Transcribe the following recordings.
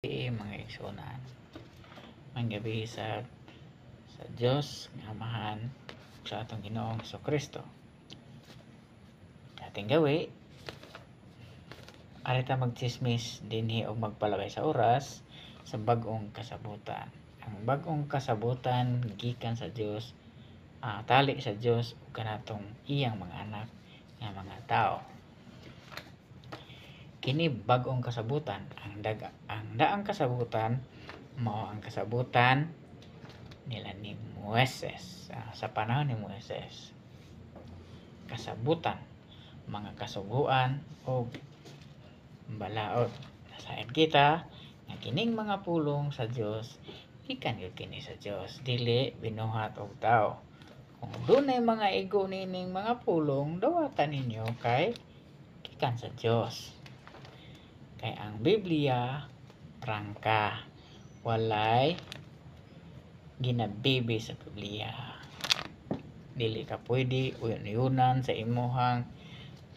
Mga igsunan, manggabi sa Dios nga Amahan sa atong Ginoong Hesukristo. Ating gawi arita magchismis dinhi og magpalabay sa oras sa bag-ong kasabutan. Ang bag-ong kasabutan gikan sa Dios, tali sa Dios ug kanatong iyang mga anak nga mga tao. Kini bag-ong kasabutan, ang daang kasabutan mao ang kasabutan nila ni Moises, sa panahon ni Moises. Kasabutan, mga kasuguan o balaod. Nasaad kita nga kining mga pulong sa Dios gikan gyud kini sa Dios, dili binuhat og tao. Kung dunay mga igo nining mga pulong, dawatan ninyo kay gikan sa Dios. Kay ang Biblia prangka, walay ginabibi sa Biblia. Dili ka pwede uyon-uyonan sa imuhang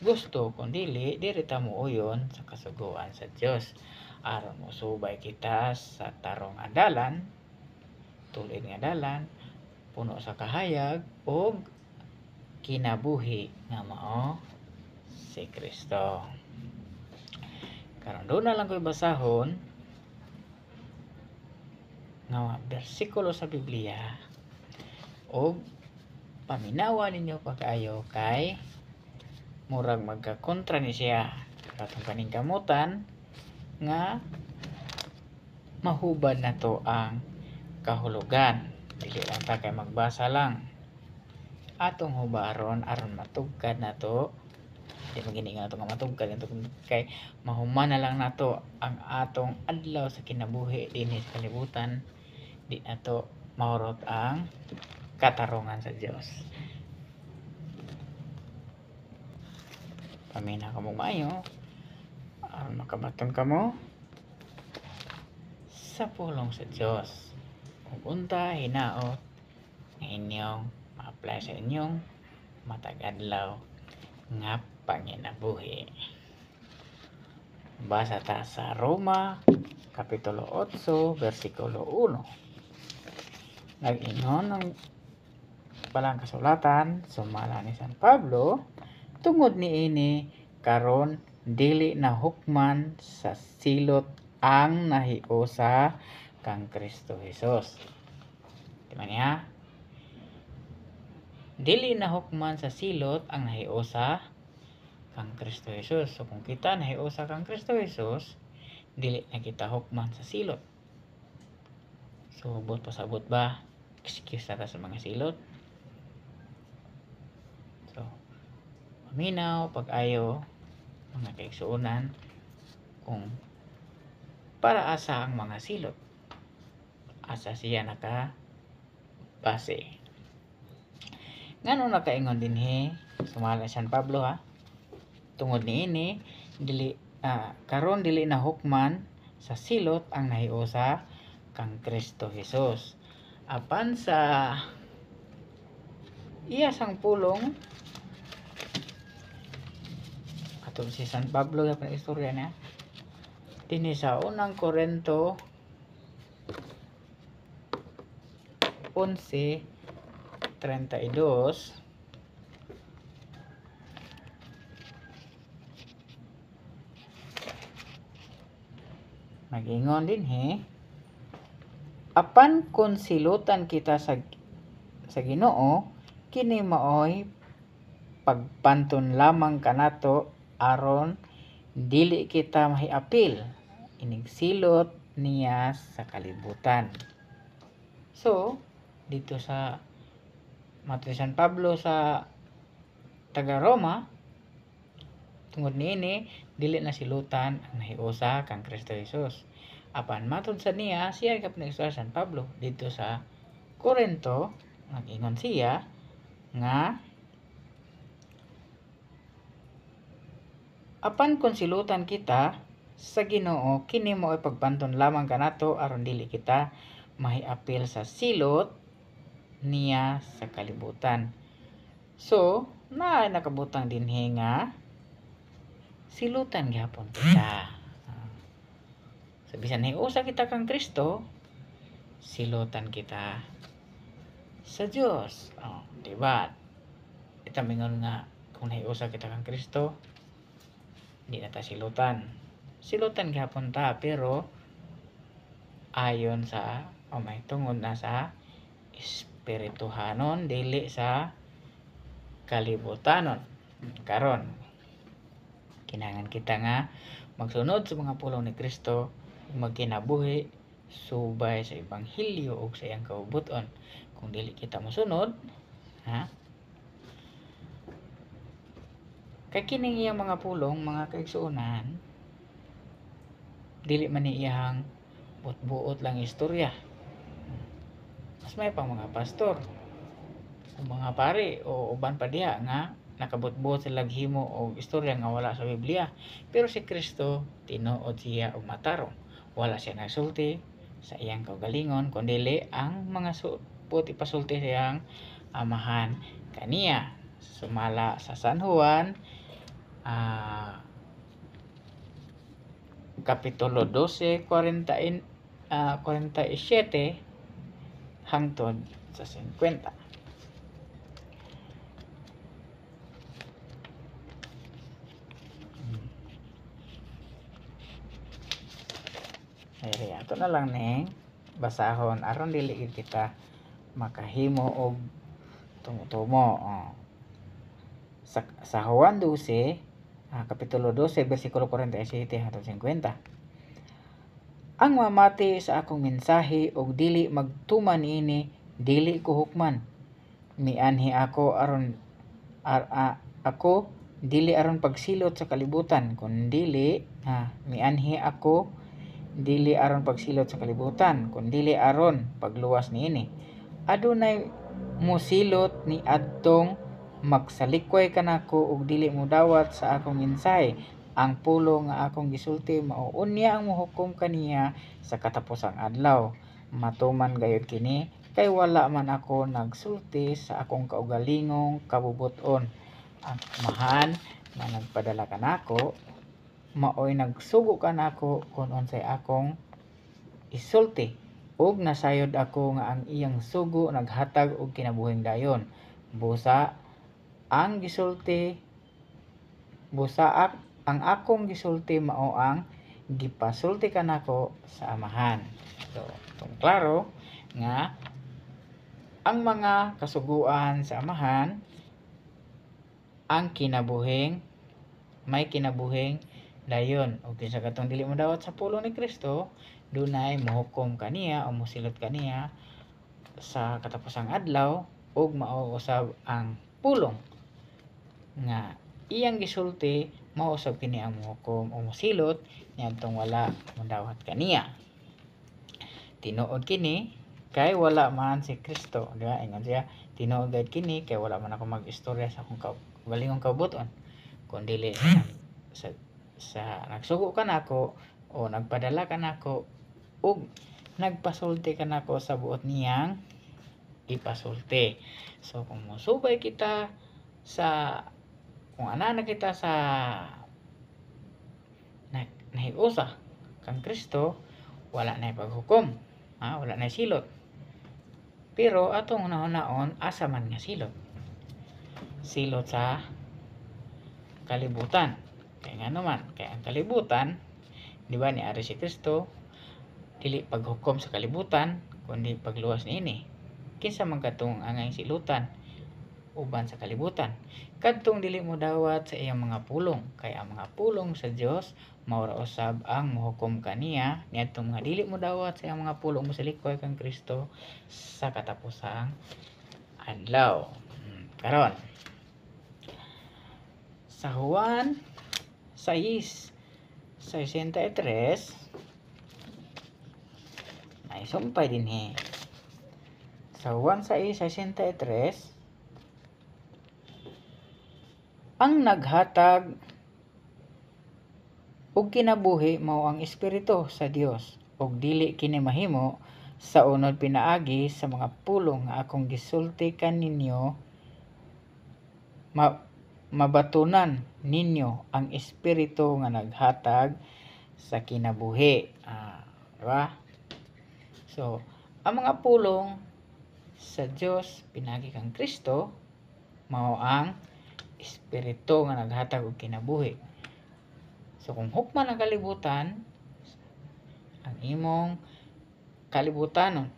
gusto, kung dili ta mo uyon sa kasuguan sa Dios aron mosubay kita sa tarong nga dalan, tulid nga dalan puno sa kahayag ug kinabuhi nga mao si Kristo. Karon doon na lang ko'y basahon nga bersikulo sa Biblia o paminawa ninyo pag-ayo kay murag magkakontra ni siya katong paningkamutan nga mahubad na to ang kahulugan. Dili lang ta kay magbasa lang atong hubaron aron matugkad na to. Di magini nga itong matugkad ito kay mahuman na lang nato ang atong adlaw sa kinabuhi dinhi sa kalibutan. Di nato maurot ang katarungan sa Dios. Pamina ka mo maayo aron makabaton ka mo sa pulong sa Dios. Kung unta hinaot nga inyong ma-apply sa inyong matag adlaw nga panginabuhi. Basa ta sa Roma kapitulo 8 versikulo 1. Nag-ingon ng palang kasulatan sumala ni San Pablo tungod niini karon dili na hukman sa silot ang nahiusa kang Kristo Jesus. Di man niya? Dili na hukman sa silot ang nahiusa kang Kristo Jesus. So kung kita nahiusa kang Kristo Jesus, dili na kita hukman sa silot. So bot pasabot ba? Excuse na sa mga silot. So paminaw pag-ayo mga kaigsuonan kung para asa ang mga silot. Asa siya naka base. Ngano nakaingon dinhi sumala San Pablo tungod niini dili karon dili na hukman sa silot ang nahiusa kang Kristo Jesus. Apan sa iya sang pulong atong si San Pablo ya pa istorya niya dinhi sa unang Korinto 11:32 Mag-ingon dinhi, apan kung silutan kita sa Ginoo, kini maoy pagpantun lamang kanato aron dili kita mahiapil inig silot niya sa kalibutan. So dito sa Matthew San Pablo sa taga Roma, tungod niini dili na silutan ang nahiusa kang Kristo Jesus. Apan matud sa niya siya kapinagsulat San Pablo dito sa Korinto, nag-ingon siya nga apan kung silutan kita sa Ginoo, kini mao ay pagbanton lamang kanato aron dili kita mahiapil sa silot niya sa kalibutan. So nakabutang dinhi nga silutan gyapon kita. So bisan hiusa kita kang Kristo, silutan kita sa Dios. Diba? Ita mingon nga kung hiusa kita kang Kristo, di na ta silutan. Silutan gyapon ta, pero ayon sa may tungod na sa espirituhanon, dili sa kalibutanon. Karon kinahanglan kita nga magsunod sa mga pulong ni Kristo, magkinabuhi subay sa ebanghelyo ug sa iyang kaubuton. Kung dili kita mosunod, kay kining iyang mga pulong, mga kaigsuonan, dili man ni iyang buot-buot lang istorya. Mas may pang mga pastor o mga pare o uban pa diha nga nakabutbuot sila himo og istorya nga wala sa Biblia. Pero si Kristo tinuod siya og matarong. Wala siya nagsulti sa iyang kaugalingon, kundi ang mga puti pasulti siyang amahan kaniya. Sumala sa San Juan Kapitulo 12, 47 hangtod sa 50. Ay, ato na lang ning basahon aron dili kita makahimo og tumo-tumo. Sa Juan 12, Kapitulo 12, versikulo 47 hangtod 50. Ang mamati sa akong mensahe og dili magtuman niini, dili ko hukman. Mianhi ako ako dili aron pagsilot sa kalibutan, kundi mianhi ako dili aron pagsilot sa kalibutan, kundi aron pagluwas niini. Adunay mosilot ni adtong magsalikway kanako ug dili modawat sa akong mensahe. Ang pulong nga akong gisulti mao unya ang mohukom kaniya sa katapusang adlaw. Matuman gayud kini kay wala man ako nagsulti sa akong kaugalingong kabubuton. Ang amahan nga nagpadala kanako maoy nagsugo kanako kun unsay akong isulti, ug nasayod ako nga ang iyang sugo naghatag og kinabuhing dayon. Busa ang ang akong gisulti mao ang gipasulti kanako sa amahan. So, klaro nga ang mga kasuguan sa amahan may kinabuhing dayon. O kinsa katong dili modawat sa pulong ni Kristo, dunay mohukom kaniya o mosilot kaniya sa katapusang adlaw, ug mao usab ang pulong nga iyang gisulti mao usab kini ang mohukom o mosilot niadtong wala modawat kaniya. Tinuod kini kay wala man si Kristo, diba? Ingon siya, tinuod gayud kini kay wala man ako mag-istorya sa akong kaugalingong kabubuton, kundi sa nagsugo kanako o nagpadala kanako ug nagpasulti kanako sa buot niyang ipasulti. So kung mosubay kita kung ana kita sa nahiusa kang Kristo, wala na paghukom, wala na silot. Pero atong unahon asa man nga silot sa kalibutan. Kaya nga naman, kaya ang kalibutan, di ba, ni ari si Kristo, dili paghukom sa kalibutan, kundi pagluwas niini. Kinsa man katong angay silutan uban sa kalibutan, kadtong dili mo dawat sa iyang mga pulong. Kaya ang mga pulong sa Dios mao ra usab ang mohukom kaniya niadtong mga dili mo dawat sa iyang mga pulong mosalikoy kang Kristo sa katapusang adlaw. Karon sa Juan 6:63 ay sumpay din sa Juan 6:63, ang naghatag og kinabuhi mao ang Espiritu sa Dios, ug dili kini mahimo sa unod pinaagi sa mga pulong nga akong gisulti kaninyo. Mabatunan ninyo ang Espiritu nga naghatag sa kinabuhi. Diba? So, ang mga pulong sa Dios pinagi kang Kristo mao ang espiritu nga naghatag og kinabuhi. So kung hukman ang kalibutan, ang imong kalibutanon,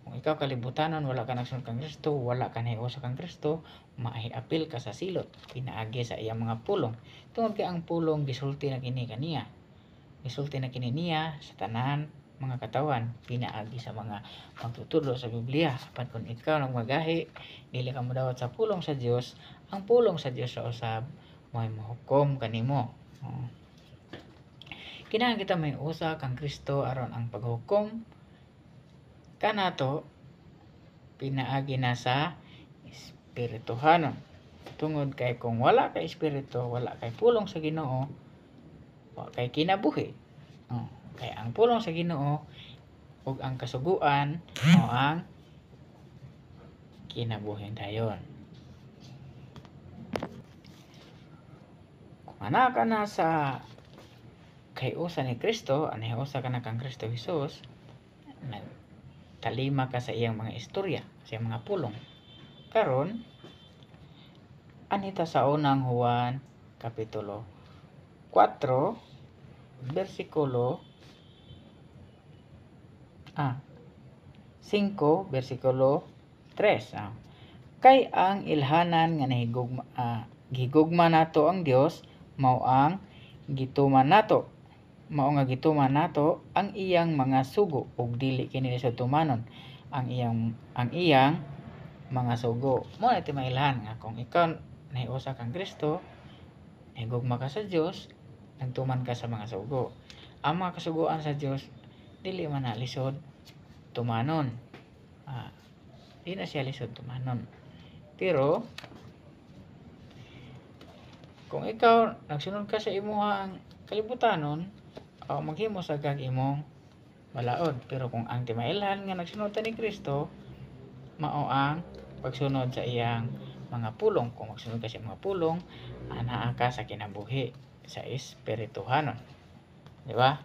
kung ikaw kalibutanon wala ka nagsunod kang Kristo, wala ka nahiusa kang Kristo, maiapil ka sa silot pinaagi sa iyang mga pulong. Tungod kay ang pulong gisulti na kini kaniya. Gisulti na kini niya sa tanan mga katawan, pinaagi sa mga magtutudlo sa Biblia. Apan kung ikaw nang magahi, dili ka modawat sa pulong sa Dios, ang pulong sa Dios sa usab mo'y mahukom kanimo. Kinahanglan kita may usa kang Kristo aron ang paghukom kanato pinaagi na sa espirituhanon. Tungod kay kung wala kay espiritu, wala kay pulong sa Ginoo, wala kay kinabuhi. Kay ang pulong sa Ginoo ug ang kasuguan o ang kinabuhi dayon. Kung ana ka na sa kayusa ni Kristo, anahiusa ka na kang Kristo Jesus, talima ka sa iyang mga istorya, sa iyang mga pulong. Karon anita sa unang Juan kapitulo 4 versikulo 5 versikulo 3. Kay ang ilhanan nga gihigugma nato ang Dios mao ang gituman nato. Mao nga gituman nato ang iyang mga sugo ug dili kini lisod tumanon ang iyang mga sugo. Mao iti mailhan nga kung ikaw nahiusa kang Kristo, nahigugma ka sa Dios, nagtuman ka sa mga sugo. Ang mga kasuguan sa Dios dili man na lisod tumanon. Di na siya lisod tumanon. Pero kung ikaw nagsunod ka sa imuhang kalibutanon, maghimo sa kag imong balaod. Pero kung ang timailhan nga nagsunod ta ni Kristo, mao ang pagsunod sa iyang mga pulong. Kung magsunod ka sa mga pulong, anaa ka sa kinabuhi sa espirituhanon. Di ba?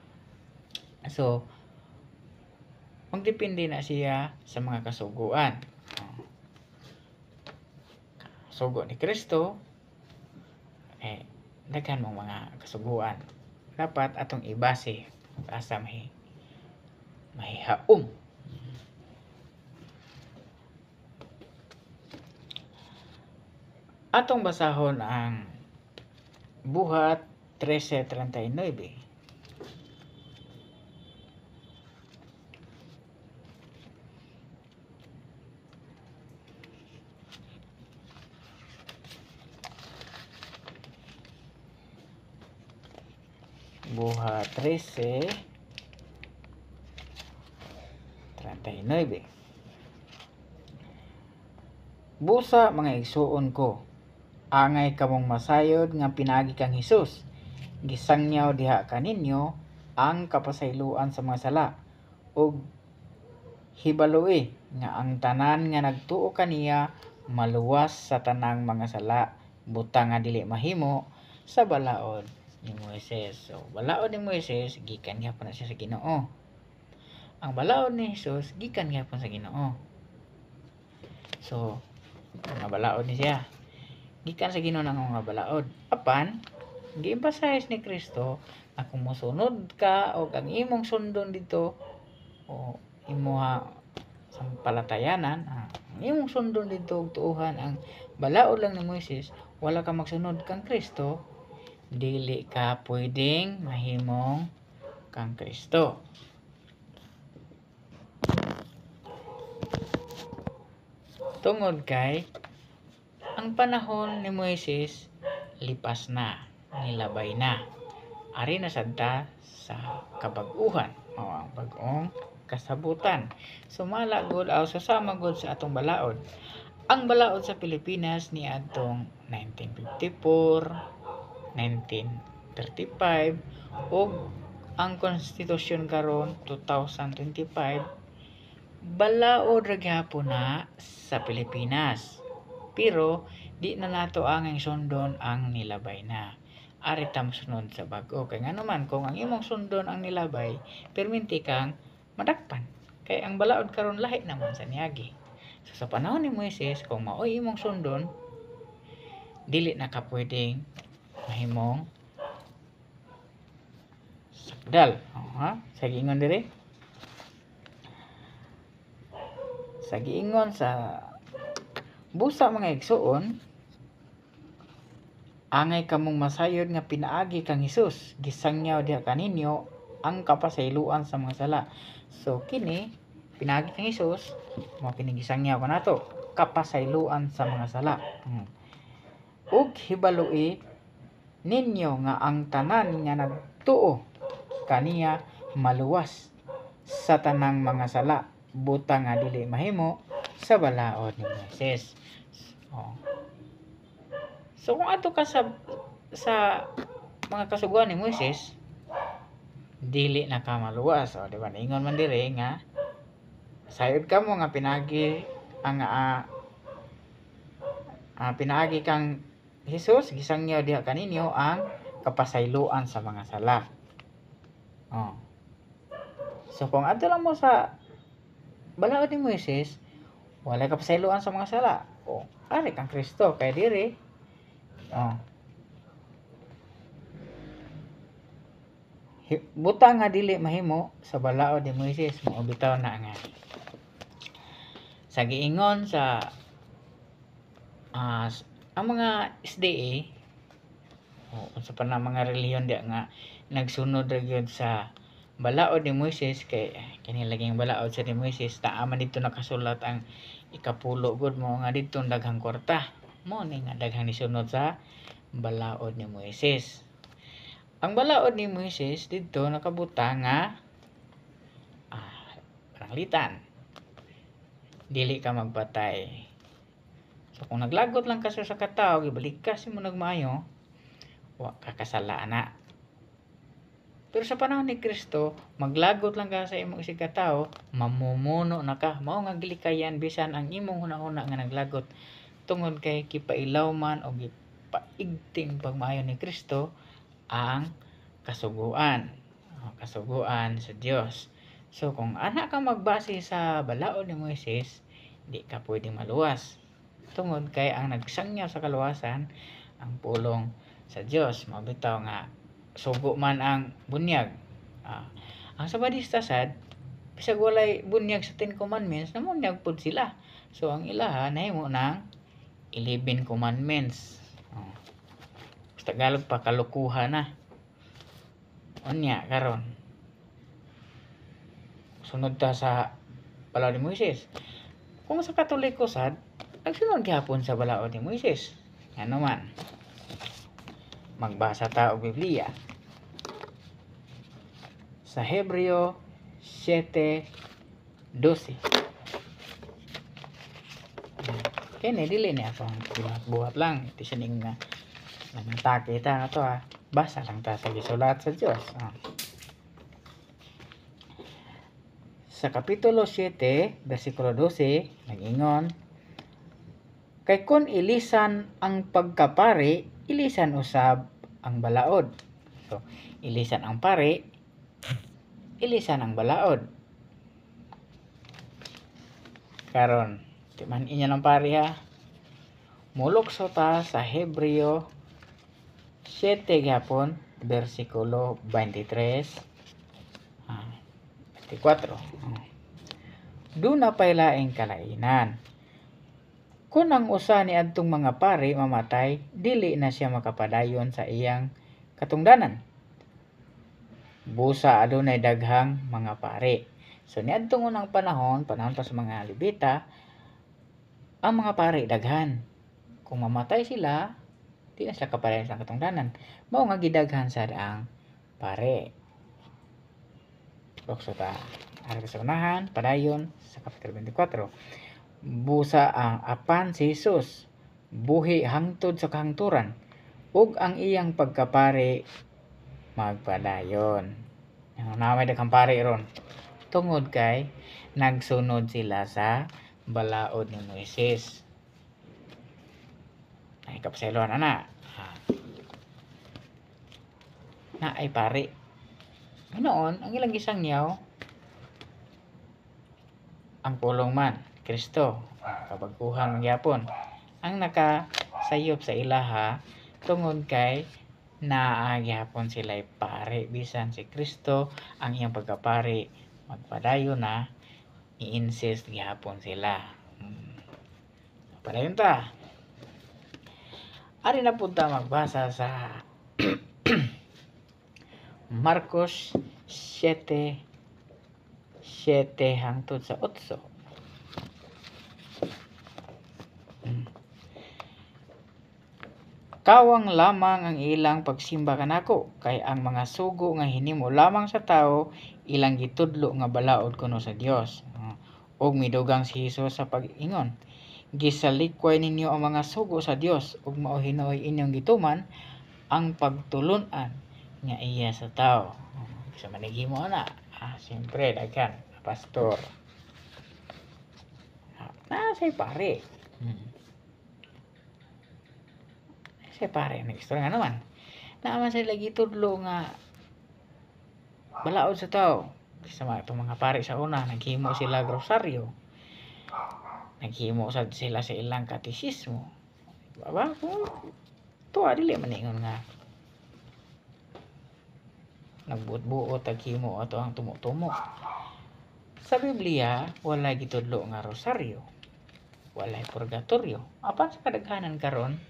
So, magdepende na siya sa mga kasuguan. Sugo ni Kristo, daghan mong mga kasuguan. Dapat atong ibase asa mahihaom. Atong basahon ang Buhat 13:39. Buhat 13:39. Busa mga igsuon ko, angay kamong masayod nga pinagi kang Hesus. Gisangyaw diha kaninyo ang kapasayloan sa mga sala ug hibaloi nga ang tanan nga nagtuo kaniya maluwas sa tanang mga sala, butang nga dili mahimo sa balaod ni Moises. So, balaod ni Moises gikan gyapon na siya sa Ginoo. Ang balaod ni Hesus gikan gyapon sa Ginoo. So, mga balaod ni siya gikan sa Ginoo nang mga balaod. Apan gi-emphasize ni Kristo na kung mosunod ka o ang imong sundon dito o imuha sampalatayanan, ang imong sundon dito og tuuhan ang balaod lang ni Moises, wala ka magsunod kang Kristo, dili ka pwedeng mahimong kang Kristo. Tungod kay ang panahon ni Moises lipas na, nilabay na. Ari na sadta sa kabag-uhan o ang bag-ong kasabutan. Sumala gud o susama gud sa atong balaod. Ang balaod sa Pilipinas ni adtong 1954, 1935 ug ang konstitusyon karon 2025 balaod ra gyapon na sa Pilipinas. Pero di na nato ang sundon ang nilabay na. ari ta mosunod sa bag-o. Kay nga naman kung ang imong sundon ang nilabay, perminti kang madakpan. Kay ang balaod karon lahi naman sa niagi. So sa panahon ni Moises, kung maoy imong sundon, dili na ka pwedeng mahimong sakdal. Ha? Sa giingon diri. Sa giingon sa busa mga igsuon, angay kamong masayod nga pinaagi kang Hesus, gisangyaw diha kaninyo ang kapasayloan sa mga sala. So kini pinaagi kang Hesus, mao kini gisangyaw kanato, kapasayloan sa mga sala. Ug hibaloi ninyo nga ang tanan nga nagtuo kaniya maluwas sa tanang mga sala, butang nga dili mahimo sa balaod ni Moises. So kung ato ka sa mga kasuguan ni Moises, dili na ka maluwas. O di ba, naingon man dire nga sayod ka mo nga pinagi ang pinaagi kang Hesus, gisangyaw diha kaninyo ang kapasayloan sa mga sala. So kung ato lang mo sa balaod ni Moises, wala kapasayloan sa mga sala. Ari kang Kristo kay diri. Butang nga dili mahimo sa balaod ni Moises, mao bitaw na nga. Sa giingon sa ang mga SDA unsa pa na mga relihiyon diya nga nagsunod ra gyud sa balaod ni Moises, kay kini laging balaod sa ni Moises, taaman dito nakasulat ang ikapulo gud mo nga dito daghang kwarta, mo ni nga daghang nisunod sa balaod ni Moises. Ang balaod ni Moises dito nakabuta nga pananglitan, dili ka magpatay. So kung naglagot lang ka sa katawo, gibalik ka mo nagmaayo, wa ka kasala na. Pero sa panahon ni Kristo, maglagot lang ka sa imong isig katawo, mamumuno na ka. Mao nga gilikayan bisan ang imong hunahuna nga naglagot, tungod kay kipailaw man o gipaigting pagmaayo ni Kristo ang kasuguan sa Dios. So kung ana ka magbase sa balaod ni Moises, di ka pwedeng maluwas, tungod kay ang nagsangyaw sa kaluwasan ang pulong sa Dios. Mabitaw nga sugo man ang bunyag. Ang Sabadista sad, bisag walay bunyag sa 10 commandments, namunyag pud sila. So ang ilaha nahimo ng 11 commandments. Sa Tagalog pa kalukuhan na. Unya karon, sunod ta sa balaod ni Moises. Kung sa Katoliko sad, nagsunod gihapon sa balaod ni Moises. Ano man, magbasa ta og Biblia sa Hebreo 7:12. Kini dili ni ako buhat lang iti sining nga nangtake ta ato basa lang ta sa gisulat sa Dios. Sa kapitulo 7 bersikulo 12 nagingon, kay kun ilisan ang pagkapari, ilisan usab ang balaod. So ilisan ang pari, ilisan ang balaod. Karon, di man inya ng pari mulukso ta sa Hebreo 7 gihapon bersikulo 23 24. Doon na pay laing kalainan. Kung ang usa ni adtong mga pari mamatay, dili na siya makapadayon sa iyang katungdanan. Busa adunay daghang mga pari. So niadtong unang panahon pa sa mga Levita, ang mga pari daghan. Kung mamatay sila, di na sila kapadayon sa katungdanan. Mao nga gidaghan sad ang pari. Bukso ta ari sa unahan, padayon sa kapitulo 24. Busa ang apan si Hesus, buhi hangtod sa kahangturan, ug ang iyang pagkapari magpadayon. Namay daghang pari ron, tungod kay nagsunod sila sa balaod ni Moises. Ay kapasayloan ana. na ay pari. Ginoon ang ilang gisangyaw ang pulong man Kristo kabaguhan magyapon ang nakasayop sa ilaha tungod kay naagyapon sila'y pari bisan si Kristo ang iyang pagkapari magpadayon na i-insist gyapon sila. Padayon ta. Ari na punta magbasa sa Marcos 7:7 hangtod sa 8. Kawang lamang ang ilang pagsimba kanako kay ang mga sugo nga hinimo lamang sa tao ilang gitudlo nga balaod kuno sa Dios. Og midugang si Hesus sa pag-ingon, gisalikway ninyo ang mga sugo sa Dios ug mao hinuoy inyong gituman ang pagtulon-an nga iya sa tao. Sa manigimo na, siyempre daghan pastor. Say pare. Say pare nagistorya nga naman. Naaman sila gitudlo nga balaod sa tao. Sa mga pare sa una naghimo sila grosaryo. Naghimo sila sa ilang katisismo. Baba ko. Tuwa dili man ingon nga nagbuot-buot taghimo ato ang tumo-tumo. Sa Biblia wala gitudlo nga rosaryo. Wala purgatorio. Apan sa kadaghanan karon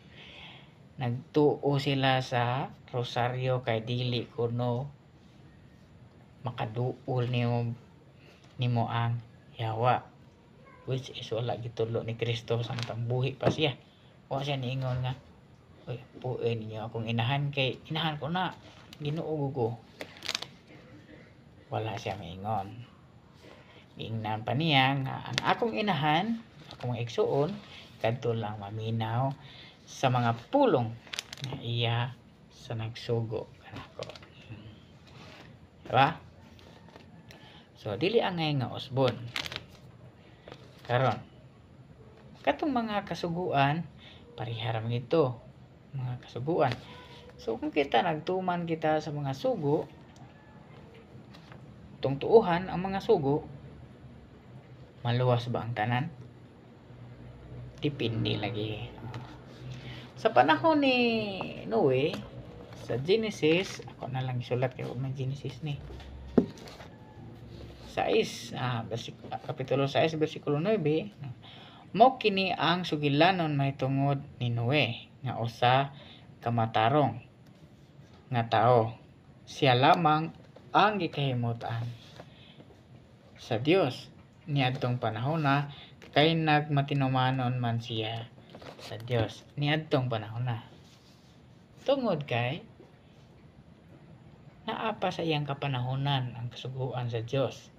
nagtuo sila sa rosaryo kay dili kuno makaduol nimo ang yawa, which is wala gitudlo ni Kristo samtang buhi pa siya. Wa siya niingon nga oy puoy ninyo akong inahan kay inahan ko na Ginoo ko. Wala siya maingon. Giingnan pa niya nga ang akong inahan, akong igsuon kadto lang maminaw sa mga pulong nga iya sa nagsugo kanako. Diba? So dili angay nga usbon. Karon katong mga kasuguan parihara man ito mga kasuguan. So kung kita nagtuman kita sa mga sugo, tungtuuhan ang mga sugo, maluwas ba ang tanan? Depende lagi. Sa panahon ni Noe, sa Genesis, ako na lang isulat kay may Genesis ni. 6, kapitulo 6, versikulo 9, mao kini ang sugilanon mahitungod ni Noe nga usa ka matarong nga tao. Siya lamang ang gikahimutan sa Dios niadtong panahon na kay nagmatinumanon man siya sa Dios niadtong panahon na. Tungod kay naapa sa iyang kapanahonan ang kasuguan sa Dios.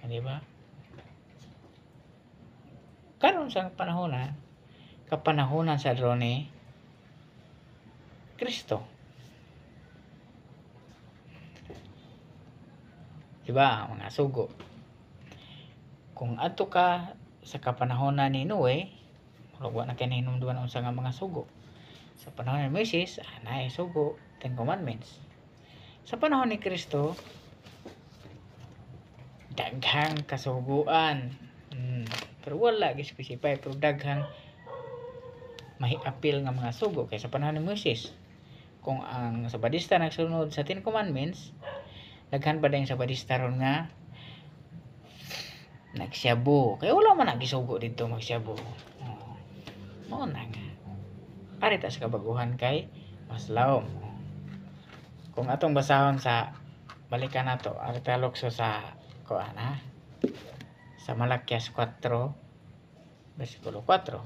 Di ba? Karon sa kapanahonan sa drone Kristo. Diba, mga sugo. Kung adto ka sa kapanahonan ni Noe, wa na kay nahinumduman unsa nga mga sugo. Sa panahon ni Moses, naay sugo, 10 commandments. Sa panahon ni Kristo, daghang kasuguan. Pero wala gi-specify pero daghang mahiapil nga mga sugo kay sa panahon ni Moses. Kung ang sabadista nagsunod sa 10 commandments, daghan pa dayong sabadista ron nga nagsyabo. Kaya wala man nagisugo dito magsyabo. Mao na nga. Arita sa kabaguhan kay mas lawom. Kung atong basahon sa balikan nato, arita lukso sa kuan sa Malakias 4 versikulo 4.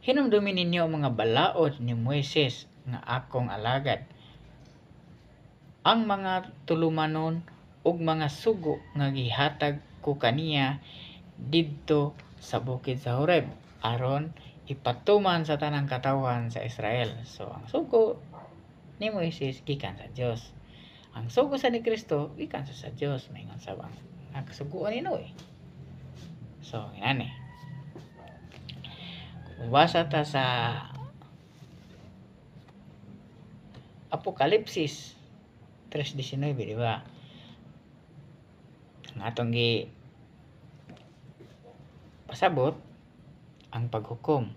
Hinumdumi ninyo ang mga balaod ni Moises nga akong alagad, ang mga tulumanon ug mga sugo nga gihatag ko kaniya didto sa bukid sa Horeb aron ipatuman sa tanang katawan sa Israel. So ang sugo ni Moises gikan sa Dios. Ang sugo sa ni Kristo gikan sa Dios, maingon sa bang nakasuguan ni Noe. So inani. Kung basa ta sa Apokalipsis 3:19, di ba? Ang atong gi pasabot ang paghukom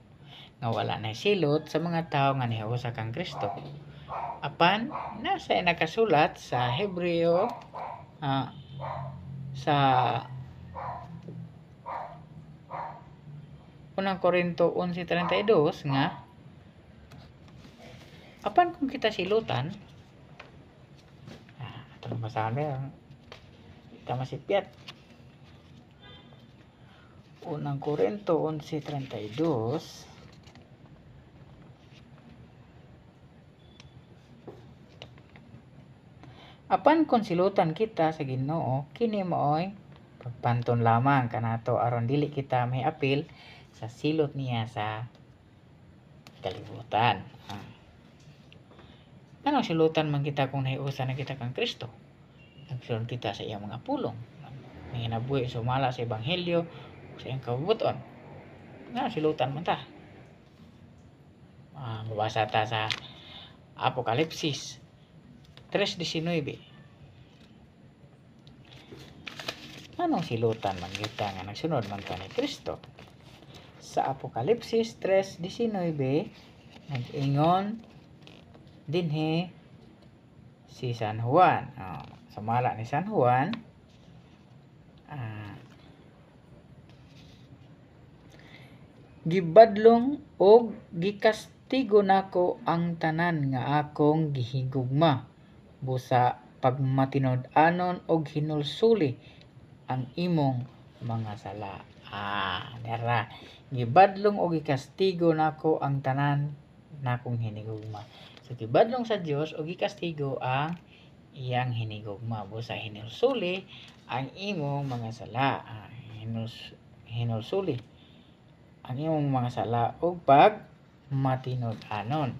nga wala na silot sa mga tao nga nihiusa kang Kristo. Apan nasa nakasulat sa Hebreo sa unang Korinto 11:32 nga apan kung kita silutan atong basahan kita masipyat. Unang Korinto 11:32. Apan kung silutan kita sa Ginoo, kini maoy pagpanton lamang kanato aron dili kita may apil sa silot niya sa kalibutan. Anong silutan man kita kung nahiusa na kita kang Kristo? Nagsulod kita sa iyang mga pulong. Nanginabuhi sumala sa Ebanghelyo sa iyang kabubuton. Nga silutan man ta. Mabasa ta sa Apokalipsis 3:19. Anong silutan man kita nga nagsunod man ta ni Kristo? Sa Apokalipsis 3:19 nag-ingon dinhi si San Juan. Sumala ni San Juan gibadlong og gikastigo nako ang tanan nga akong gihigugma busa pagmatinud-anon og hinulsuli ang imong mga sala. Dara gibadlong og gikastigo nako ang tanan nakong hinigugma. So gibadlong sa Dios og gikastigo ang iyang hinigugma busa hinulsuli ang imong mga sala. Hinulsuli ang imong mga sala ug pag matinud-anon.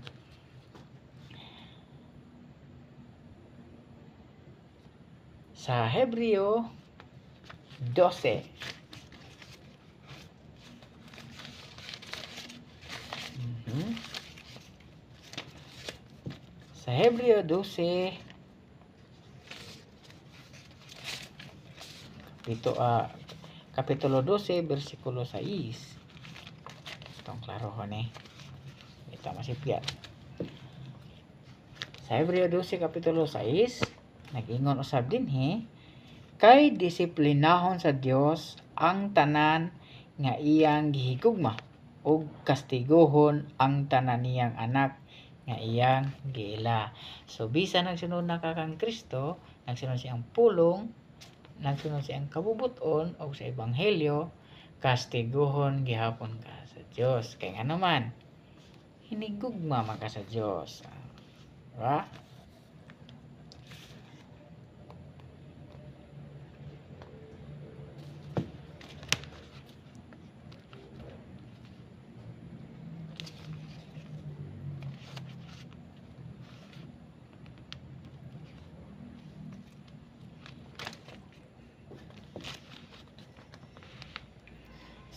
Sa Hebreo 12 sa Hebreo 12 kapitulo 12 bersikulo 6. Itong klarohon kita masipyat. Sa Hebreo 12 kapitulo 6 nag-ingon usab dinhi kay disiplinahon sa Dios ang tanan nga iyang gihigugma ug kastigohon ang tanan niyang anak nga iyang giila. So bisan nagsunod na ka kang Kristo, nagsunod siyang pulong, nagsunod siyang kabubuton o sa Ebanghelyo, kastigohon gihapon ka sa Dios. Kay nga naman hinigugma man ka sa Dios. Diba?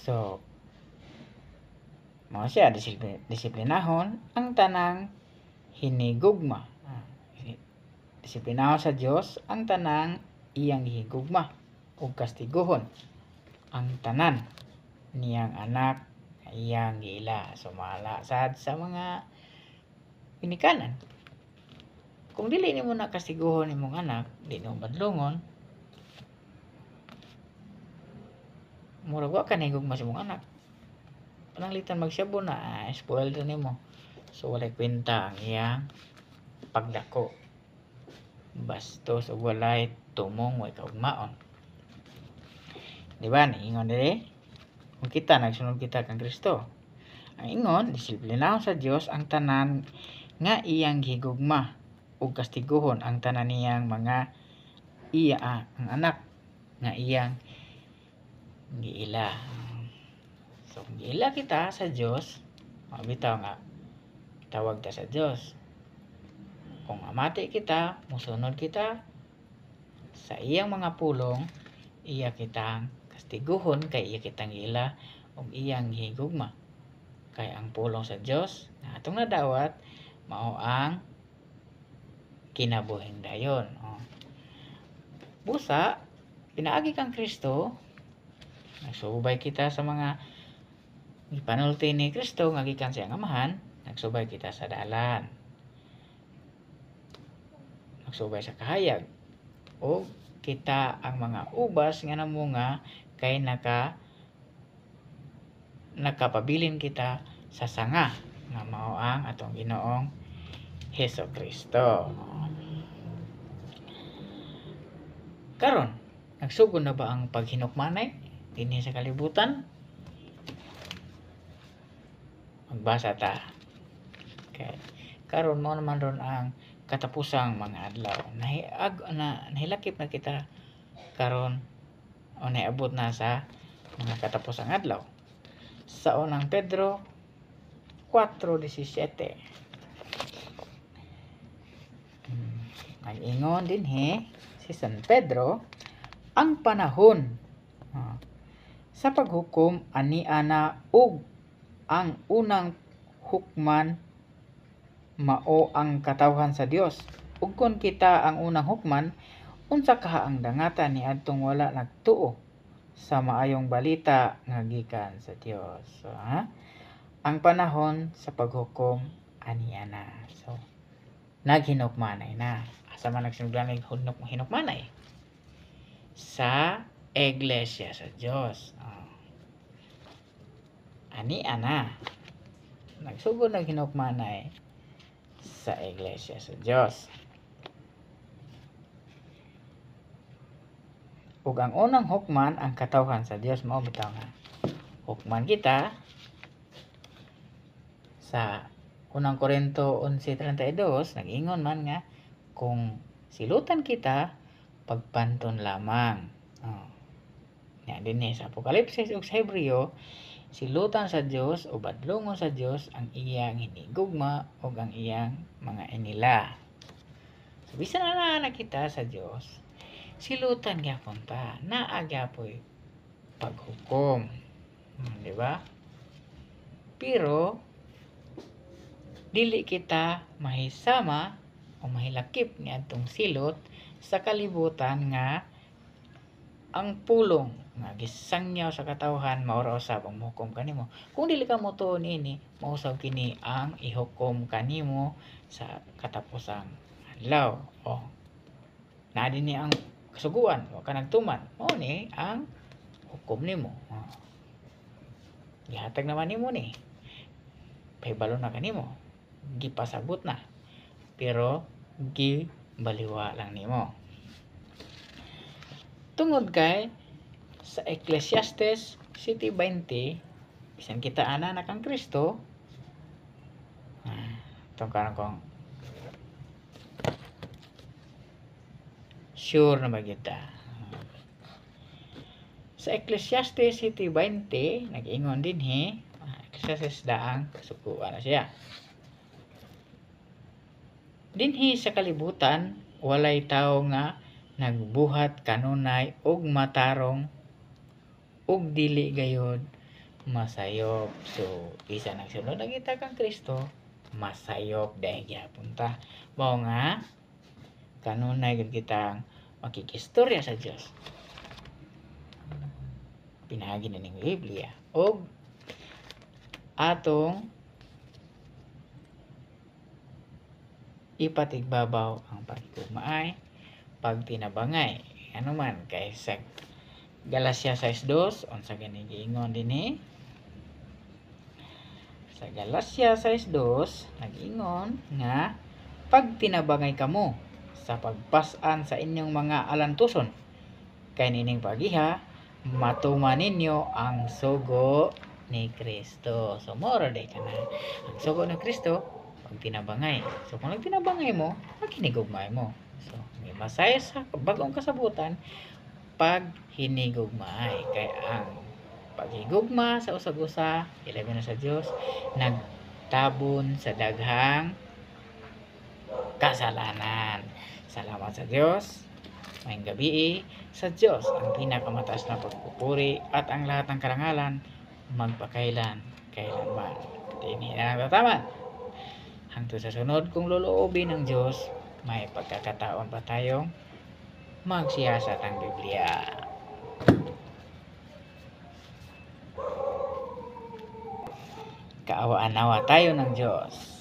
So, mao siya disiplinahon ang tanang hinigugma. Disiplinahon sa Dios ang tanang iyang higugma ug kastigohon ang tanan niyang anak nga iyang giila. So mala sad sa mga pinikanan. Kung dili nimo na kastigohon imong anak, di mo badlongon, murag wa ka nahigugma sa imong anak. Pananglitan magsabon na spoiled na nimo. So walay kwenta ang iyang pagdako. Bastos o walay tumong way kaugmaon. Di ba? Ingon diri kung kita nagsunod kita kang Kristo. Ang ingon disiplinahon sa Dios ang tanan nga iyang gihigugma ug kastigohon ang tanan niyang mga ang anak nga iyang giila. So kung giila kita sa Dios, mabitaw nga tawag ta sa Dios. Kung amati kita, musunod kita sa iyang mga pulong, iya kitang kastiguhon kay iya kitang giila ug iyang higugma. Kay ang pulong sa Dios nga atong nadawat mao ang kinabuhing dayon. Busa, pinaagi kang Kristo, nagsubay kita sa mga ipanulti ni Kristo nga gikan sa iyang amahan, nagsubay kita sa dalan, nagsubay sa kahayag, o kita ang mga ubas nga namunga kay nakapabilin kita sa sanga nga mao ang atong Ginoong Hesukristo. Karon, nagsugod na ba ang paghinukmanay dinhi sa kalibutan? Magbasa ta. Okay. Karon mo naman ron ang katapusang mga adlaw. Nahilakip na kita karon o naabot na sa mga katapusang adlaw. Sa unang Pedro 4:17. Nag-ingon dinhi si San Pedro, ang panahon sa paghukom ani ana ug ang unang hukman mao ang katawhan sa Dios. Ug kun kita ang unang hukman, unsa kaha ang dangatan niadtong wala nagtuo sa maayong balita nga gikan sa Dios. So, ang panahon sa paghukom ani ana. So, naghinukmanay na. Asa man nagsinugdan hinukmanay? Sa Iglesia sa Dios. Ani ana. Nagsugod hinukmanay sa Iglesia sa Dios. Ug ang unang hukman ang katawhan sa Dios mao bitaw nga hukman kita sa unang Korinto 11:32 nag-ingon man nga kung silutan kita pagpanton lamang. Nya dinhi sa Apokalipsis ug sa Hebreo, silutan sa Dios o badlongon sa Dios ang iyang hinigugma o ang iyang mga inila. So, bisan na kita sa Dios, silutan gyapon ta, naa gyapoy paghukom. Di ba? Pero dili kita mahisama o mahilakip ni atong silot sa kalibutan nga ang pulong nga gisangyaw sa katawhan mao ra usab ang mohukom kanimo. Kung dili ka motuo niini, mausab kini ang ihukom kanimo sa katapusang adlaw. Naa dinhi ang kasuguan wa ka nagtuman. Mao ni ang hukom nimo. Gihatag naman nimo ni. Pahibalo na kanimo. Gipasabot na. Pero gibaliwa lang nimo. Tungod kay sa Ecclesiastes 7:20, bisan kita ana kang Kristo, tungkaran kong sure na magita. Sa Ecclesiastes 7:20, nag-ingon dinhi, Ecclesiastes daang kasukuan na siya. Dinhi sa kalibutan, walay tao nga nagbuhat kanunay og matarong og dili gayud masayop. So, isa nagsunod na kita kang Kristo, masayop dahil gyapon ta. Mao nga kanunay gid kitang makikistorya sa Dios. Pinagi na ning Biblia og atong ipatigbabaw ang pagkumay, pagtinabangay. Ano man kay sa Galacia 6:2 unsa gani giingon dinhi? Sa Galacia 6:2 nag-ingon nga pagtinabangay kamo sa pagpas-an sa inyong mga alantuson kay nining pagiha matuman ninyo ang sugo ni Kristo. So mora day kana ang sugo ni Kristo pag tinabangay. So kung nagtinabangay mo, maghinigugmay mo. So may masaya sa bagong kasabutan pag hinigugmay. Kay ang paghigugma sa usag-usa, ilabi na sa Dios, nagtabon sa daghang kasalanan. Salamat sa Dios. Maayong gabi sa Dios ang pinakamataas na pagpupuri at ang lahat ng karangalan magpakailan kailanman. Dinhi na nagtataman. Hangtod sa sunod kung loloobin ng Dios, may pagkakataon pa tayong magsiyasat ang Biblia. Kaawaan nawa tayo ng Diyos.